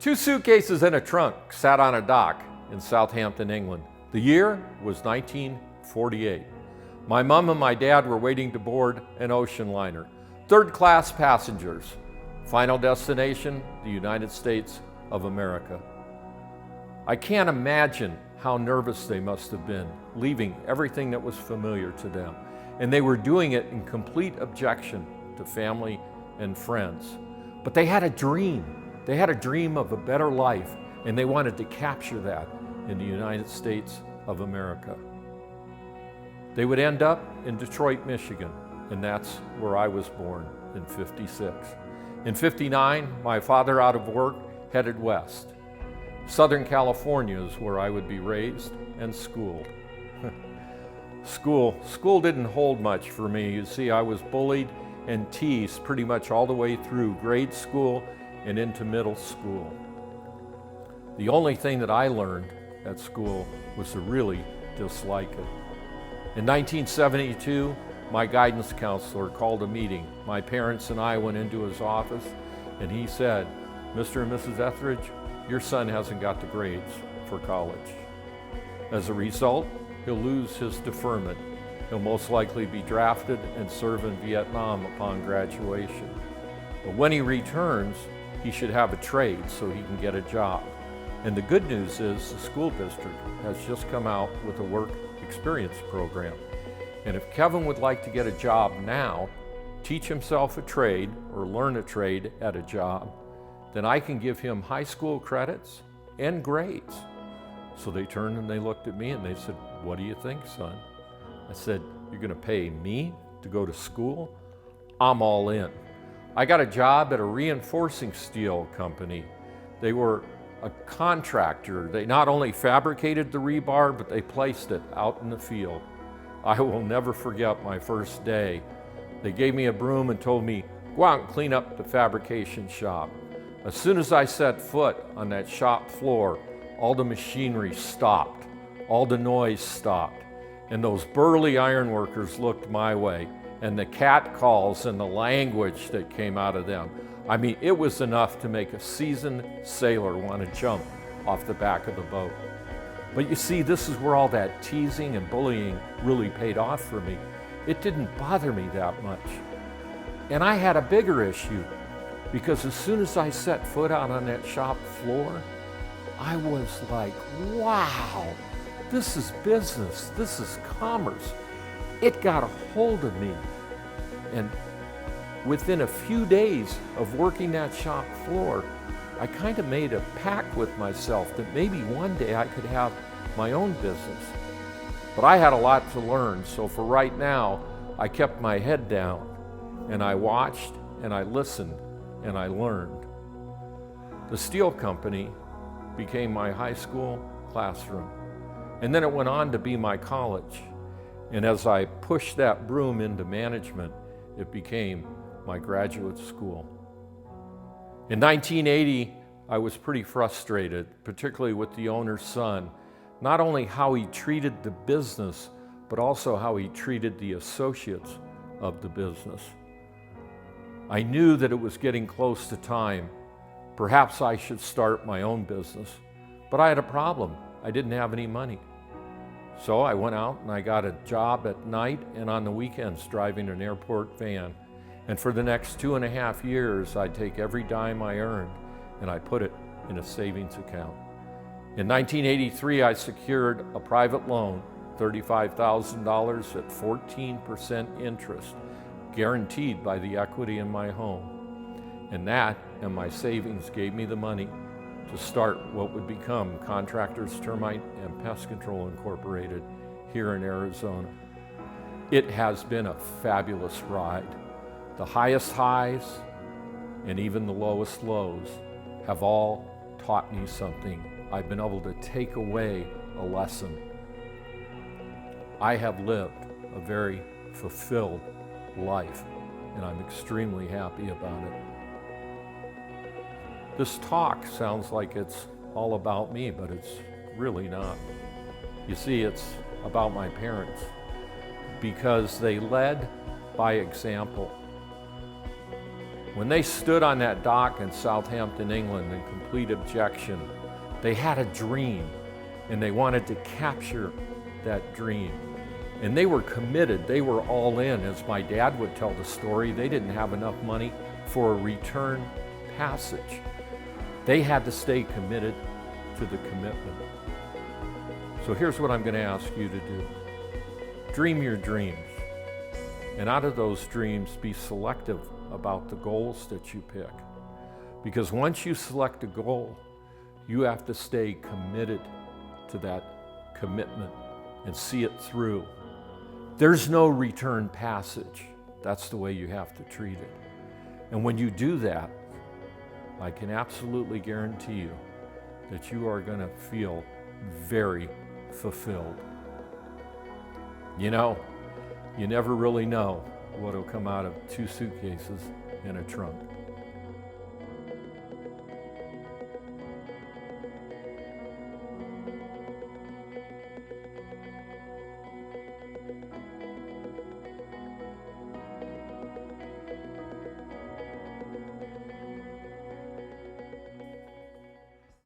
Two suitcases and a trunk sat on a dock in Southampton, England. The year was 1948. My mom and my dad were waiting to board an ocean liner. Third-class passengers. Final destination, the United States of America. I can't imagine how nervous they must have been, leaving everything that was familiar to them. And they were doing it in complete objection to family and friends. But they had a dream. They had a dream of a better life, and they wanted to capture that in the United States of America. They would end up in Detroit, Michigan, and that's where I was born in '56. In '59, my father, out of work, headed west. Southern California is where I would be raised and schooled. School didn't hold much for me. You see, I was bullied and teased pretty much all the way through grade school and into middle school. The only thing that I learned at school was to really dislike it. In 1972, my guidance counselor called a meeting. My parents and I went into his office, and he said, "Mr. and Mrs. Etheridge, your son hasn't got the grades for college. As a result, he'll lose his deferment. He'll most likely be drafted and serve in Vietnam upon graduation. But when he returns, he should have a trade so he can get a job." And the good news is the school district has just come out with a work experience program. And if Kevin would like to get a job now, teach himself a trade or learn a trade at a job, then I can give him high school credits and grades. So they turned and they looked at me and they said, "What do you think, son?" I said, "You're gonna pay me to go to school? I'm all in." I got a job at a reinforcing steel company. They were a contractor. They not only fabricated the rebar, but they placed it out in the field. I will never forget my first day. They gave me a broom and told me, "Go out and clean up the fabrication shop." As soon as I set foot on that shop floor, all the machinery stopped, all the noise stopped, and those burly ironworkers looked my way, and the cat calls and the language that came out of them. I mean, it was enough to make a seasoned sailor want to jump off the back of the boat. But you see, this is where all that teasing and bullying really paid off for me. It didn't bother me that much. And I had a bigger issue, because as soon as I set foot out on that shop floor, I was like, wow, this is business, this is commerce. It got a hold of me. And within a few days of working that shop floor, I kind of made a pact with myself that maybe one day I could have my own business. But I had a lot to learn, so for right now, I kept my head down and I watched and I listened and I learned. The steel company became my high school classroom, and then it went on to be my college. And as I pushed that broom into management, it became my graduate school. In 1980, I was pretty frustrated, particularly with the owner's son, not only how he treated the business, but also how he treated the associates of the business. I knew that it was getting close to time. Perhaps I should start my own business, but I had a problem. I didn't have any money. So I went out and I got a job at night and on the weekends driving an airport van. And for the next 2.5 years, I'd take every dime I earned and I put it in a savings account. In 1983, I secured a private loan, $35,000 at 14% interest, guaranteed by the equity in my home. And that and my savings gave me the money to start what would become Contractors Termite and Pest Control Incorporated here in Arizona. It has been a fabulous ride. The highest highs and even the lowest lows have all taught me something. I've been able to take away a lesson. I have lived a very fulfilled life, and I'm extremely happy about it. This talk sounds like it's all about me, but it's really not. You see, it's about my parents, because they led by example. When they stood on that dock in Southampton, England, in complete objection, they had a dream, and they wanted to capture that dream. And they were committed, they were all in. As my dad would tell the story, they didn't have enough money for a return passage. They had to stay committed to the commitment. So here's what I'm going to ask you to do. Dream your dreams. And out of those dreams, be selective about the goals that you pick. Because once you select a goal, you have to stay committed to that commitment and see it through. There's no return passage. That's the way you have to treat it. And when you do that, I can absolutely guarantee you that you are going to feel very fulfilled. You know, you never really know what will come out of 2 suitcases in a trunk.